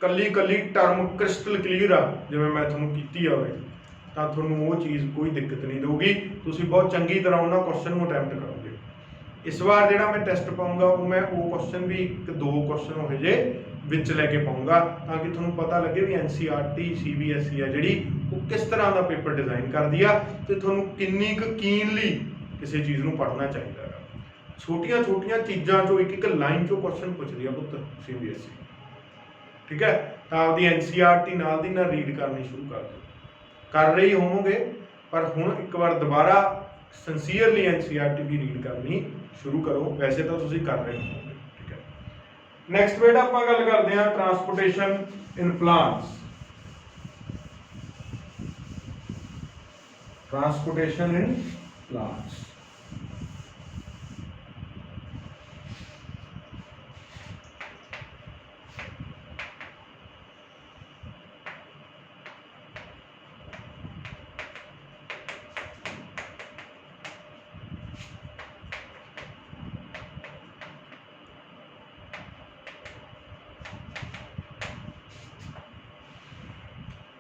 कली कली टर्म क्रिस्टल क्लीयर आ, जिवें मैं तुहानूं कीती होवे, तो तुहानूं वो चीज़ कोई दिक्कत नहीं दूगी, तुसीं बहुत चंगी तरह उन्हां क्वेश्चन नूं अटैम्प्ट करोगे। इस बार जिहड़ा मैं टेस्ट पाऊँगा वो मैं वो क्वेश्चन भी एक दो क्वेश्चन हो जे विच लैके पाऊँगा, ताकि तुहानूं पता लगे भी NCERT CBSE है जिहड़ी वो किस तरह का पेपर डिज़ाइन करदी आ, ते तुहानूं किन्नी क कीनली किसी चीज़ नूं पढ़ना चाहिए है। छोटिया छोटिया चीज़ों चो एक लाइन चो क्वेश्चन पुछदी आ पुत्त CBSE, ठीक है। तो आपकी NCERT नाल दी नाल रीड करनी शुरू कर दो, कर रही होवोगे, पर हुण एक बार दोबारा सिंसीयरली NCERT भी रीड करनी शुरू करो, वैसे तो तुसीं कर रहे होवोगे, ठीक है। नैक्सट बेटा आपां गल करदे हां transportation in plants. Transportation in plants,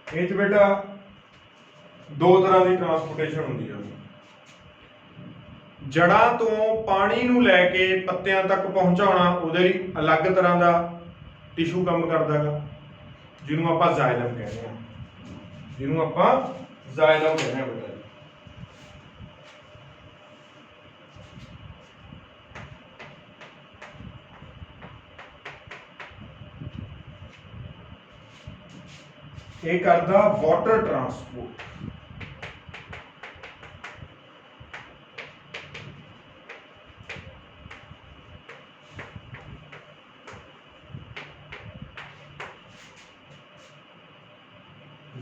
ਇਹ 'ਚ ਬੇਟਾ ਦੋ ਤਰ੍ਹਾਂ ਦੀ ਟਰਾਂਸਪੋਰਟੇਸ਼ਨ ਹੁੰਦੀ ਆ। ਜੜ੍ਹਾਂ ਤੋਂ ਪਾਣੀ ਨੂੰ ਲੈ ਕੇ ਪੱਤਿਆਂ ਤੱਕ ਪਹੁੰਚਾਉਣਾ, ਉਹਦੇ ਲਈ ਅਲੱਗ ਤਰ੍ਹਾਂ ਦਾ ਟਿਸ਼ੂ ਕੰਮ ਕਰਦਾ ਹੈਗਾ, ਜਿਹਨੂੰ ਆਪਾਂ ਜ਼ਾਇਲਮ ਕਹਿੰਦੇ ਹਾਂ, ਜਿਹਨੂੰ ਆਪਾਂ ਜ਼ਾਇਲਮ ਕਹਿੰਦੇ ਹਾਂ ਬੇਟਾ। ਇਹ ਕਰਦਾ ਵਾਟਰ ਟਰਾਂਸਪੋਰਟ।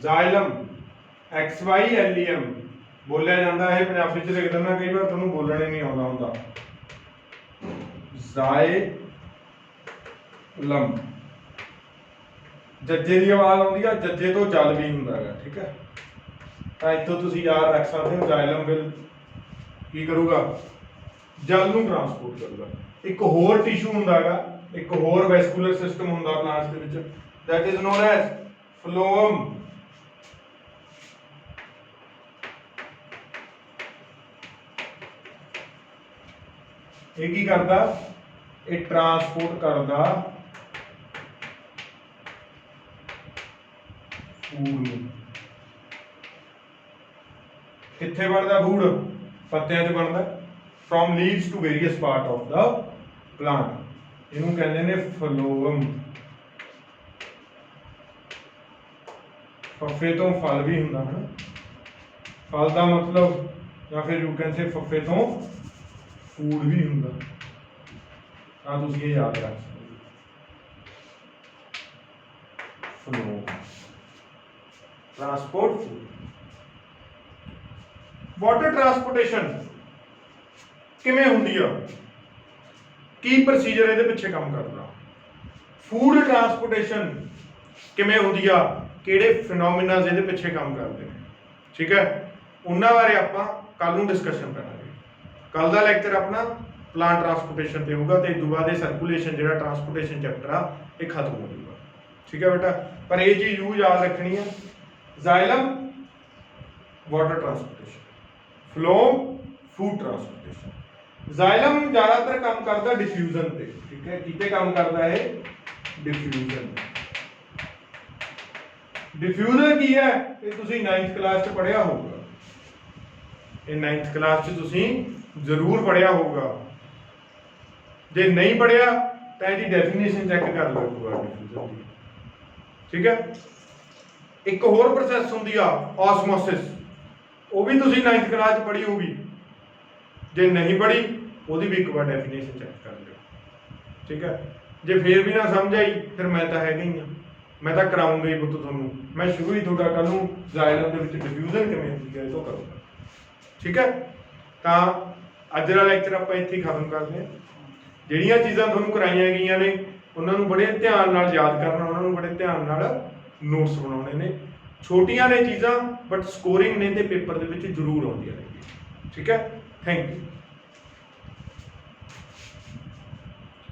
ਜ਼ਾਇਲਮ XYLEM ਬੋਲਿਆ ਜਾਂਦਾ ਹੈ, ਪੰਜਾਬੀ ਚ ਲਿਖ ਦਿੰਦਾ, ਕਈ ਵਾਰ ਤੁਹਾਨੂੰ ਬੋਲਣਾ ਹੀ ਨਹੀਂ ਆਉਂਦਾ ਹੁੰਦਾ। ਜ਼ਾਇਲਮ ਜੱਜੇ ਦੀ ਆਵਾਜ਼ ਆਉਂਦੀ ਆ, ਜੱਜੇ ਤੋਂ ਜਲ ਵੀ ਹੁੰਦਾ ਹੈਗਾ, ਠੀਕ ਹੈ। ਤਾਂ ਇੱਥੋਂ ਤੁਸੀਂ ਯਾਦ ਰੱਖ ਸਕਦੇ ਹੋ, ਜ਼ਾਇਲਮ ਵਿਲ ਕੀ ਕਰੂਗਾ, ਜਲ ਨੂੰ ਟਰਾਂਸਪੋਰਟ ਕਰੂਗਾ। ਇੱਕ ਹੋਰ ਟਿਸ਼ੂ ਹੁੰਦਾ ਹੈਗਾ, ਇੱਕ ਹੋਰ ਵੈਸਕੂਲਰ ਸਿਸਟਮ ਹੁੰਦਾ ਪਲਾਂਟਸ ਦੇ ਵਿੱਚ, ਦੈਟ ਇਜ਼ ਨੋਨ ਐਜ਼ ਫਲੋਅਮ। ਇਹ ਕੀ ਕਰਦਾ, ਇਹ ਟਰਾਂਸਪੋਰਟ ਕਰਦਾ ਫੂਡ ਨੂੰ। ਕਿੱਥੇ ਬਣਦਾ ਫੂਡ, ਪੱਤਿਆਂ 'ਚ ਬਣਦਾ, from leaves to various part of the plant. ਇਹਨੂੰ ਕਹਿੰਦੇ ਨੇ ਫਲੋਅਮ। ਫੱਫੇ ਤੋਂ ਫਲ ਵੀ ਹੁੰਦਾ ਹੈ, ਫਲ ਦਾ ਮਤਲਬ, ਜਾਂ ਫਿਰ ਯੂ ਕੈਨ ਸੇ ਫੱਫੇ ਤੋਂ ਫੂਡ ਵੀ ਹੁੰਦਾ। ਤਾਂ ਤੁਸੀਂ ਇਹ ਯਾਦ ਰੱਖ ਸਕਦੇ ਹੋ, flow transport food. Water transportation ਕਿਵੇਂ ਹੁੰਦੀ ਆ, ਕੀ ਪ੍ਰੋਸੀਜਰ ਇਹਦੇ ਪਿੱਛੇ ਕੰਮ ਕਰਦਾ। ਫੂਡ ਟਰਾਂਸਪੋਰਟੇਸ਼ਨ ਕਿਵੇਂ ਹੁੰਦੀ ਆ, ਕਿਹੜੇ ਫਿਨੋਮੀਨਾਸ ਇਹਦੇ ਪਿੱਛੇ ਕੰਮ ਕਰਦੇ ਨੇ, ਠੀਕ ਹੈ। ਉਹਨਾਂ ਬਾਰੇ ਆਪਾਂ ਕੱਲ ਨੂੰ ਡਿਸਕਸ਼ਨ ਕਰਾਂਗੇ। ਕੱਲ ਦਾ ਲੈਕਚਰ ਆਪਣਾ ਪਲਾਂਟ ਟਰਾਂਸਪੋਰਟੇਸ਼ਨ ਤੇ ਹੋਊਗਾ, ਤੇ ਇਸ ਤੋਂ ਬਾਅਦ ਇਹ ਸਰਕੂਲੇਸ਼ਨ ਜਿਹੜਾ ਟਰਾਂਸਪੋਰਟੇਸ਼ਨ ਚੈਪਟਰ ਆ ਇਹ ਖਤਮ ਹੋ ਜਾਊਗਾ, ਠੀਕ ਹੈ ਬੇਟਾ। ਪਰ ਇਹ ਚੀਜ਼ ਯੂਜ਼ ਯਾਦ ਰੱਖਣੀ ਹੈ, ਜ਼ਾਇਲਮ ਵਾਟਰ ਟਰਾਂਸਪੋਰਟੇਸ਼ਨ, ਫਲੋਮ ਫੂਡ ਟਰਾਂਸਪੋਰਟੇਸ਼ਨ। ਜ਼ਾਇਲਮ ਜ਼ਿਆਦਾਤਰ ਕੰਮ ਕਰਦਾ ਡਿਫਿਊਜ਼ਨ ਤੇ, ਠੀਕ ਹੈ। ਕਿਤੇ ਕੰਮ ਕਰਦਾ ਹੈ, ਡਿਫਿਊਜ਼ਨ। ਡਿਫਿਊਜ਼ਰ ਕੀ ਹੈ, ਇਹ ਤੁਸੀਂ 9th ਕਲਾਸ 'ਚ ਪੜ੍ਹਿਆ ਹੋਊਗਾ, ਇਹ 9th ਕਲਾਸ 'ਚ ਤੁਸੀਂ ਜ਼ਰੂਰ ਪੜ੍ਹਿਆ ਹੋਊਗਾ। ਜੇ ਨਹੀਂ ਪੜ੍ਹਿਆ ਤਾਂ ਇਹਦੀ ਡੈਫੀਨੇਸ਼ਨ ਚੈੱਕ ਕਰ ਲਓ ਡਿਫਿਊਜ਼ਰ ਦੀ, ਠੀਕ ਹੈ। ਇੱਕ ਹੋਰ ਪ੍ਰੋਸੈਸ ਹੁੰਦੀ ਆ ਆਸਮੋਸਿਸ, ਉਹ ਵੀ ਤੁਸੀਂ 9th ਕਲਾਸ 'ਚ ਪੜ੍ਹੀ ਹੋਊਗੀ। ਜੇ ਨਹੀਂ ਪੜ੍ਹੀ ਉਹਦੀ ਵੀ ਇੱਕ ਵਾਰ ਡੈਫੀਨੇਸ਼ਨ ਚੈੱਕ ਕਰ ਲਿਓ, ਠੀਕ ਹੈ। ਜੇ ਫੇਰ ਵੀ ਨਾ ਸਮਝ ਆਈ, ਫਿਰ ਮੈਂ ਤਾਂ ਹੈਗਾ ਹੀ ਆ, ਮੈਂ ਤਾਂ ਕਰਾਉਂਗਾ ਹੀ ਪੁੱਤ ਤੁਹਾਨੂੰ। ਮੈਂ ਸ਼ੁਰੂ ਹੀ ਤੁਹਾਡਾ ਕੱਲ ਨੂੰ ਜ਼ਾਇਲਮ ਦੇ ਵਿੱਚ ਡਿਫਿਊਜ਼ਨ ਕਿਵੇਂ ਹੁੰਦੀ ਹੈ ਇਹ ਤੋਂ ਕਰੂੰਗਾ, ਠੀਕ ਹੈ। ਤਾਂ ਅੱਜ ਦਾ ਲੈਕਚਰ ਆਪਾਂ ਇੱਥੇ ਹੀ ਖਤਮ ਕਰਦੇ ਹਾਂ। ਜਿਹੜੀਆਂ ਚੀਜ਼ਾਂ ਤੁਹਾਨੂੰ ਕਰਾਈਆਂ ਗਈਆਂ ਨੇ ਉਹਨਾਂ ਨੂੰ ਬੜੇ ਧਿਆਨ ਨਾਲ ਯਾਦ ਕਰਨਾ, ਉਹਨਾਂ ਨੂੰ ਬੜੇ ਧਿਆਨ ਨਾਲ ਨੋਟਸ ਬਣਾਉਣੇ ਨੇ। ਛੋਟੀਆਂ ਨੇ ਚੀਜ਼ਾਂ ਬਟ ਸਕੋਰਿੰਗ ਨੇ ਤੇ ਪੇਪਰ ਦੇ ਵਿੱਚ ਜ਼ਰੂਰ ਆਉਂਦੀਆਂ ਨੇ, ਠੀਕ ਹੈ। Thank you.